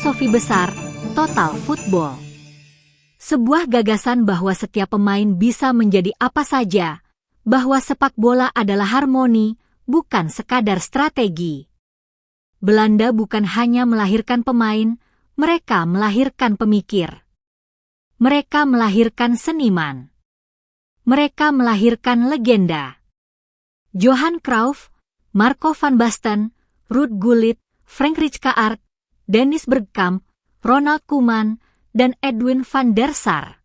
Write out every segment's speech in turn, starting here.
filosofi besar, total football. Sebuah gagasan bahwa setiap pemain bisa menjadi apa saja, bahwa sepak bola adalah harmoni, bukan sekadar strategi. Belanda bukan hanya melahirkan pemain, mereka melahirkan pemikir. Mereka melahirkan seniman. Mereka melahirkan legenda. Johan Cruyff, Marco van Basten, Ruud Gullit, Frank Rijkaard, Dennis Bergkamp, Ronald Koeman, dan Edwin van der Sar.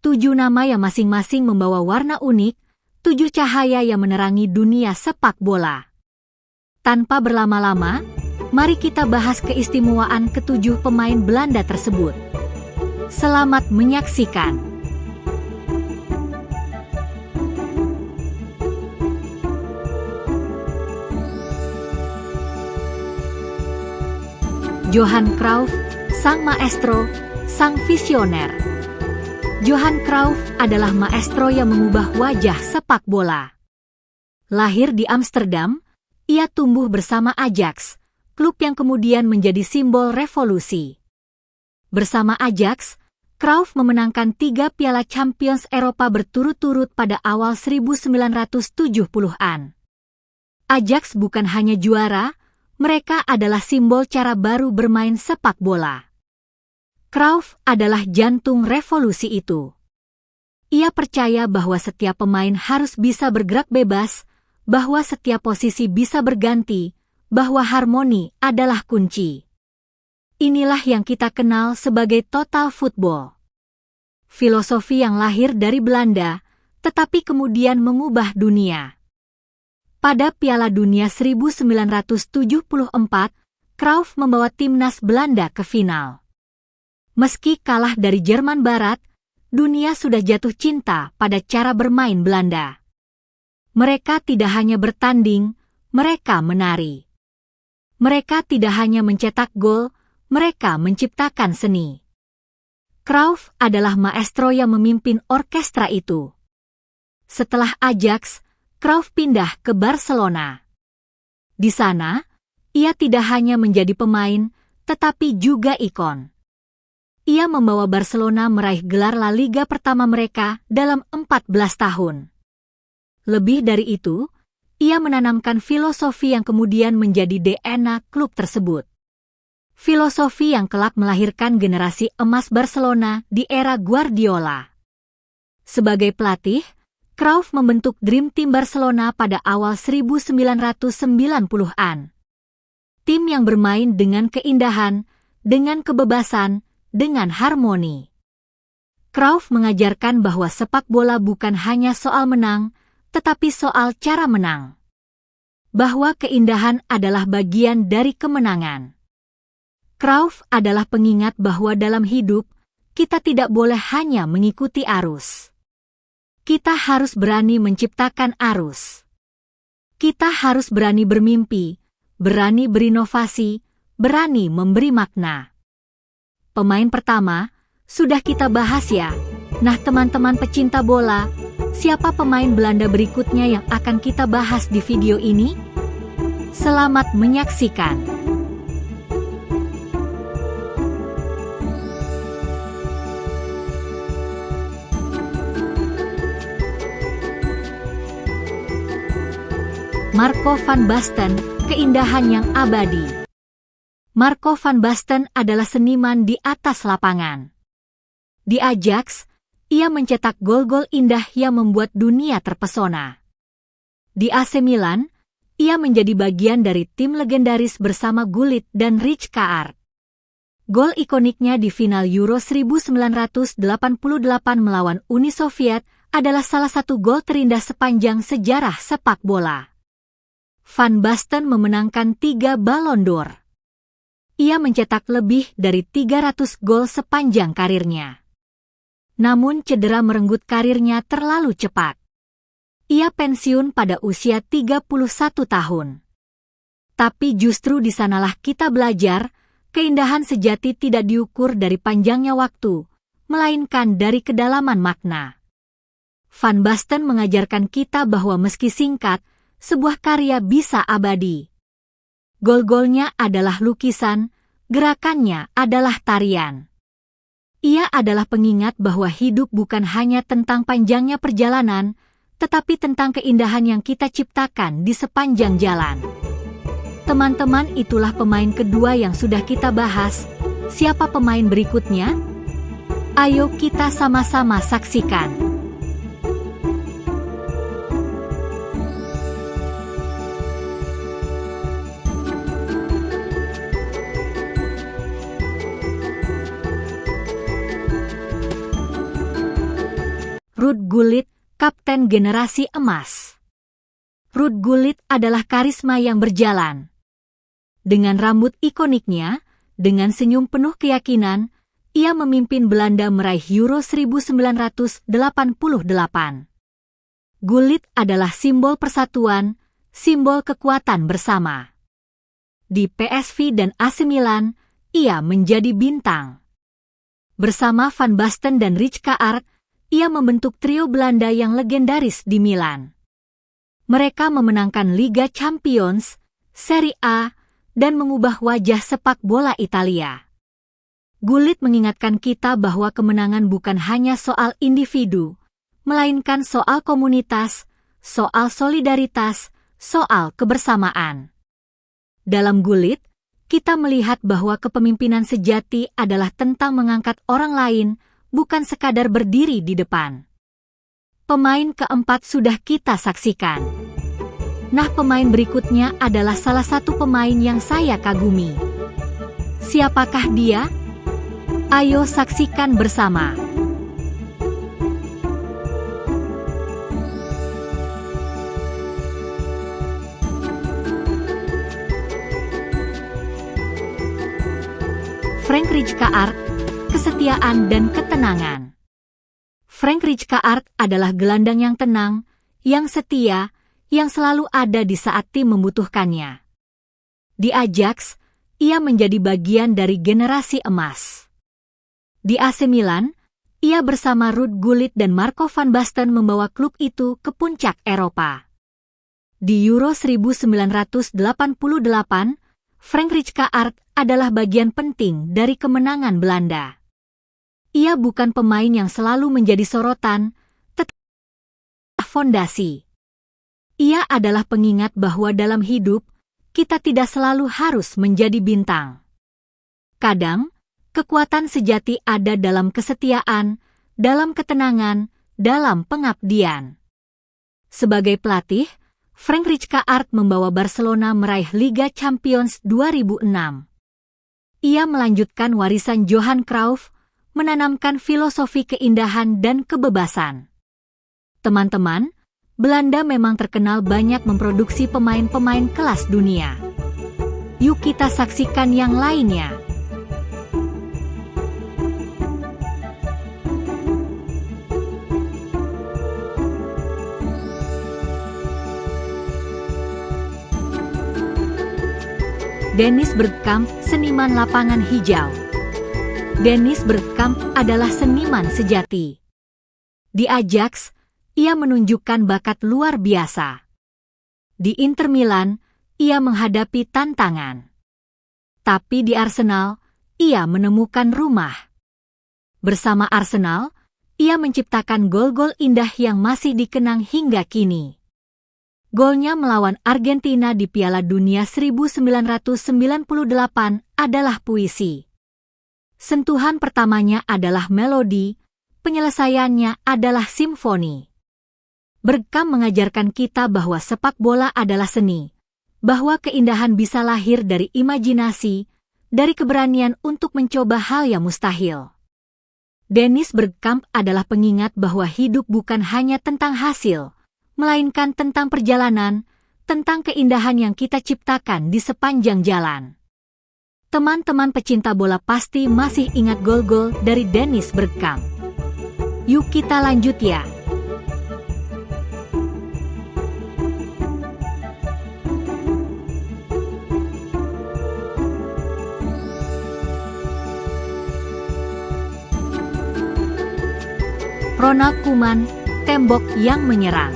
7 nama yang masing-masing membawa warna unik, 7 cahaya yang menerangi dunia sepak bola. Tanpa berlama-lama, mari kita bahas keistimewaan ke-7 pemain Belanda tersebut. Selamat menyaksikan. Johan Cruyff, sang maestro, sang visioner. Johan Cruyff adalah maestro yang mengubah wajah sepak bola. Lahir di Amsterdam, ia tumbuh bersama Ajax, klub yang kemudian menjadi simbol revolusi. Bersama Ajax, Cruyff memenangkan 3 Piala Champions Eropa berturut-turut pada awal 1970-an. Ajax bukan hanya juara, mereka adalah simbol cara baru bermain sepak bola. Cruyff adalah jantung revolusi itu. Ia percaya bahwa setiap pemain harus bisa bergerak bebas, bahwa setiap posisi bisa berganti, bahwa harmoni adalah kunci. Inilah yang kita kenal sebagai total football. Filosofi yang lahir dari Belanda, tetapi kemudian mengubah dunia. Pada Piala Dunia 1974, Cruyff membawa timnas Belanda ke final. Meski kalah dari Jerman Barat, dunia sudah jatuh cinta pada cara bermain Belanda. Mereka tidak hanya bertanding, mereka menari. Mereka tidak hanya mencetak gol, mereka menciptakan seni. Cruyff adalah maestro yang memimpin orkestra itu. Setelah Ajax, Cruyff pindah ke Barcelona. Di sana, ia tidak hanya menjadi pemain, tetapi juga ikon. Ia membawa Barcelona meraih gelar La Liga pertama mereka dalam 14 tahun. Lebih dari itu, ia menanamkan filosofi yang kemudian menjadi DNA klub tersebut. Filosofi yang kelak melahirkan generasi emas Barcelona di era Guardiola. Sebagai pelatih, Cruyff membentuk Dream Team Barcelona pada awal 1990-an. Tim yang bermain dengan keindahan, dengan kebebasan, dengan harmoni. Cruyff mengajarkan bahwa sepak bola bukan hanya soal menang, tetapi soal cara menang. Bahwa keindahan adalah bagian dari kemenangan. Cruyff adalah pengingat bahwa dalam hidup, kita tidak boleh hanya mengikuti arus. Kita harus berani menciptakan arus. Kita harus berani bermimpi, berani berinovasi, berani memberi makna. Pemain pertama, sudah kita bahas ya. Nah teman-teman pecinta bola, siapa pemain Belanda berikutnya yang akan kita bahas di video ini? Selamat menyaksikan. Marco van Basten, keindahan yang abadi. Marco van Basten adalah seniman di atas lapangan. Di Ajax, ia mencetak gol-gol indah yang membuat dunia terpesona. Di AC Milan, ia menjadi bagian dari tim legendaris bersama Gullit dan Rijkaard. Gol ikoniknya di final Euro 1988 melawan Uni Soviet adalah salah satu gol terindah sepanjang sejarah sepak bola. Van Basten memenangkan 3 Ballon d'Or. Ia mencetak lebih dari 300 gol sepanjang karirnya. Namun cedera merenggut karirnya terlalu cepat. Ia pensiun pada usia 31 tahun. Tapi justru di sanalah kita belajar, keindahan sejati tidak diukur dari panjangnya waktu, melainkan dari kedalaman makna. Van Basten mengajarkan kita bahwa meski singkat, sebuah karya bisa abadi. Gol-golnya adalah lukisan, Gerakannya adalah tarian. Ia adalah pengingat bahwa hidup bukan hanya tentang panjangnya perjalanan, tetapi tentang keindahan yang kita ciptakan di sepanjang jalan. Teman-teman, itulah pemain kedua yang sudah kita bahas. Siapa pemain berikutnya? Ayo kita sama-sama saksikan. Ruud Gullit, Kapten Generasi Emas. Ruud Gullit adalah karisma yang berjalan. Dengan rambut ikoniknya, dengan senyum penuh keyakinan, ia memimpin Belanda meraih Euro 1988. Gullit adalah simbol persatuan, simbol kekuatan bersama. Di PSV dan AC Milan, ia menjadi bintang. Bersama Van Basten dan Rijka Art, ia membentuk trio Belanda yang legendaris di Milan. Mereka memenangkan Liga Champions, Serie A, dan mengubah wajah sepak bola Italia. Gullit mengingatkan kita bahwa kemenangan bukan hanya soal individu, melainkan soal komunitas, soal solidaritas, soal kebersamaan. Dalam Gullit, kita melihat bahwa kepemimpinan sejati adalah tentang mengangkat orang lain, bukan sekadar berdiri di depan. Pemain keempat sudah kita saksikan. Nah, pemain berikutnya adalah salah satu pemain yang saya kagumi. Siapakah dia? Ayo saksikan bersama. Frank Rijka Art, kesetiaan dan ketenangan. Frank Rijka Art adalah gelandang yang tenang, yang setia, yang selalu ada di saat tim membutuhkannya. Di Ajax, ia menjadi bagian dari generasi emas. Di AC Milan, ia bersama Ruud Gullit dan Marco van Basten membawa klub itu ke puncak Eropa. Di Euro 1988, Frank Rijka Art adalah bagian penting dari kemenangan Belanda. Ia bukan pemain yang selalu menjadi sorotan, tetapi fondasi. Ia adalah pengingat bahwa dalam hidup, kita tidak selalu harus menjadi bintang. Kadang, kekuatan sejati ada dalam kesetiaan, dalam ketenangan, dalam pengabdian. Sebagai pelatih, Frank Rijka Art membawa Barcelona meraih Liga Champions 2006. Ia melanjutkan warisan Johan Cruyff, menanamkan filosofi keindahan dan kebebasan. Teman-teman, Belanda memang terkenal banyak memproduksi pemain-pemain kelas dunia. Yuk kita saksikan yang lainnya. Dennis Bergkamp, seniman lapangan hijau. Dennis Bergkamp adalah seniman sejati. Di Ajax, ia menunjukkan bakat luar biasa. Di Inter Milan, ia menghadapi tantangan. Tapi di Arsenal, ia menemukan rumah. Bersama Arsenal, ia menciptakan gol-gol indah yang masih dikenang hingga kini. Golnya melawan Argentina di Piala Dunia 1998 adalah puisi. Sentuhan pertamanya adalah melodi, penyelesaiannya adalah simfoni. Bergkamp mengajarkan kita bahwa sepak bola adalah seni, bahwa keindahan bisa lahir dari imajinasi, dari keberanian untuk mencoba hal yang mustahil. Dennis Bergkamp adalah pengingat bahwa hidup bukan hanya tentang hasil, melainkan tentang perjalanan, tentang keindahan yang kita ciptakan di sepanjang jalan. Teman-teman pecinta bola pasti masih ingat gol-gol dari Dennis Bergkamp. Yuk kita lanjut ya. Ronald Koeman, tembok yang menyerang.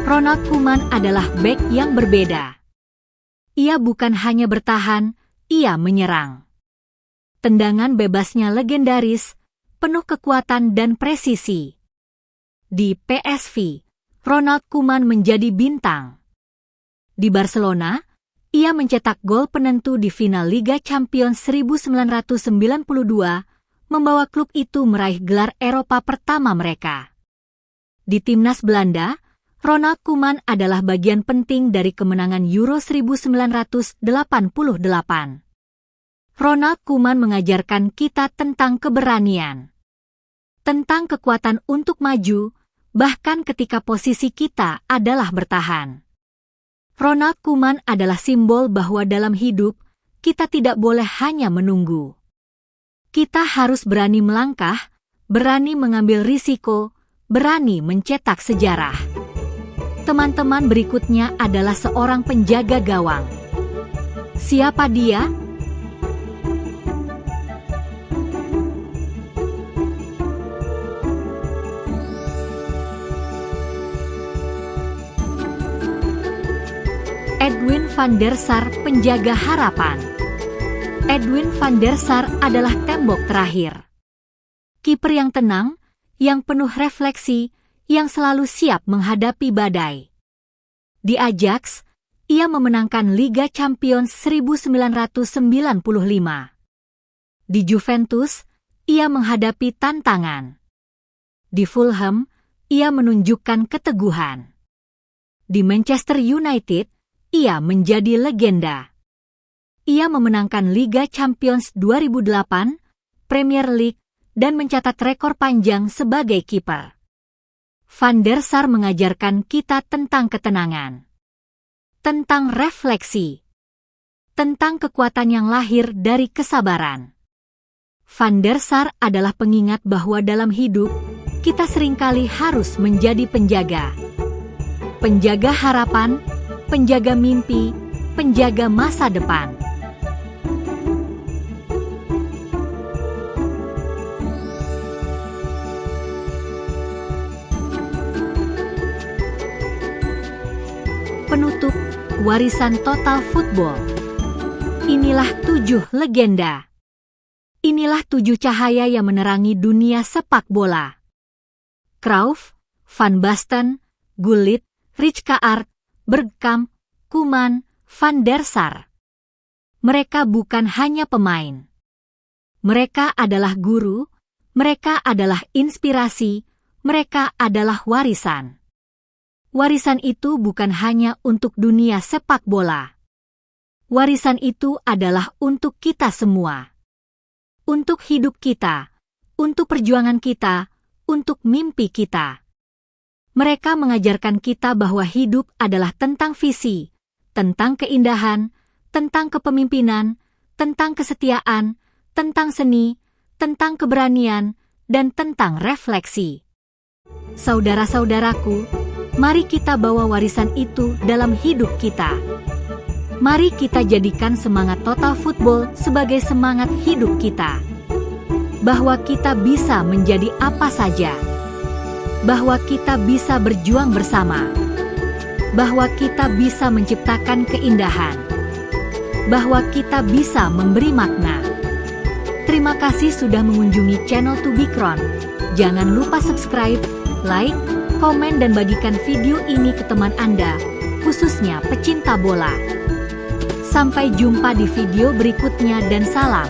Ronald Koeman adalah bek yang berbeda. Ia bukan hanya bertahan, ia menyerang. Tendangan bebasnya legendaris, penuh kekuatan dan presisi. Di PSV, Ronald Koeman menjadi bintang. Di Barcelona, ia mencetak gol penentu di final Liga Champions 1992, membawa klub itu meraih gelar Eropa pertama mereka. Di timnas Belanda, Ronald Koeman adalah bagian penting dari kemenangan Euro 1988. Ronald Koeman mengajarkan kita tentang keberanian, tentang kekuatan untuk maju, bahkan ketika posisi kita adalah bertahan. Ronald Koeman adalah simbol bahwa dalam hidup, kita tidak boleh hanya menunggu. Kita harus berani melangkah, berani mengambil risiko, berani mencetak sejarah. Teman-teman, berikutnya adalah seorang penjaga gawang. Siapa dia? Edwin van der Sar, penjaga harapan. Edwin van der Sar adalah tembok terakhir. Kiper yang tenang, yang penuh refleksi, yang selalu siap menghadapi badai. Di Ajax, ia memenangkan Liga Champions 1995. Di Juventus, ia menghadapi tantangan. Di Fulham, ia menunjukkan keteguhan. Di Manchester United, ia menjadi legenda. Ia memenangkan Liga Champions 2008, Premier League, dan mencatat rekor panjang sebagai kiper. Van der Sar mengajarkan kita tentang ketenangan, tentang refleksi, tentang kekuatan yang lahir dari kesabaran. Van der Sar adalah pengingat bahwa dalam hidup, kita seringkali harus menjadi penjaga. Penjaga harapan, penjaga mimpi, penjaga masa depan. Penutup, warisan total football. Inilah 7 legenda. Inilah 7 cahaya yang menerangi dunia sepak bola. Cruyff, Van Basten, Gullit, Rijkaard, Bergkamp, Koeman, Van der Sar. Mereka bukan hanya pemain. Mereka adalah guru, mereka adalah inspirasi, mereka adalah warisan. Warisan itu bukan hanya untuk dunia sepak bola. Warisan itu adalah untuk kita semua. Untuk hidup kita, untuk perjuangan kita, untuk mimpi kita. Mereka mengajarkan kita bahwa hidup adalah tentang visi, tentang keindahan, tentang kepemimpinan, tentang kesetiaan, tentang seni, tentang keberanian, dan tentang refleksi. Saudara-saudaraku, mari kita bawa warisan itu dalam hidup kita. Mari kita jadikan semangat total football sebagai semangat hidup kita. Bahwa kita bisa menjadi apa saja. Bahwa kita bisa berjuang bersama. Bahwa kita bisa menciptakan keindahan. Bahwa kita bisa memberi makna. Terima kasih sudah mengunjungi channel To Be Crowned. Jangan lupa subscribe, like, komen dan bagikan video ini ke teman Anda, khususnya pecinta bola. Sampai jumpa di video berikutnya dan salam.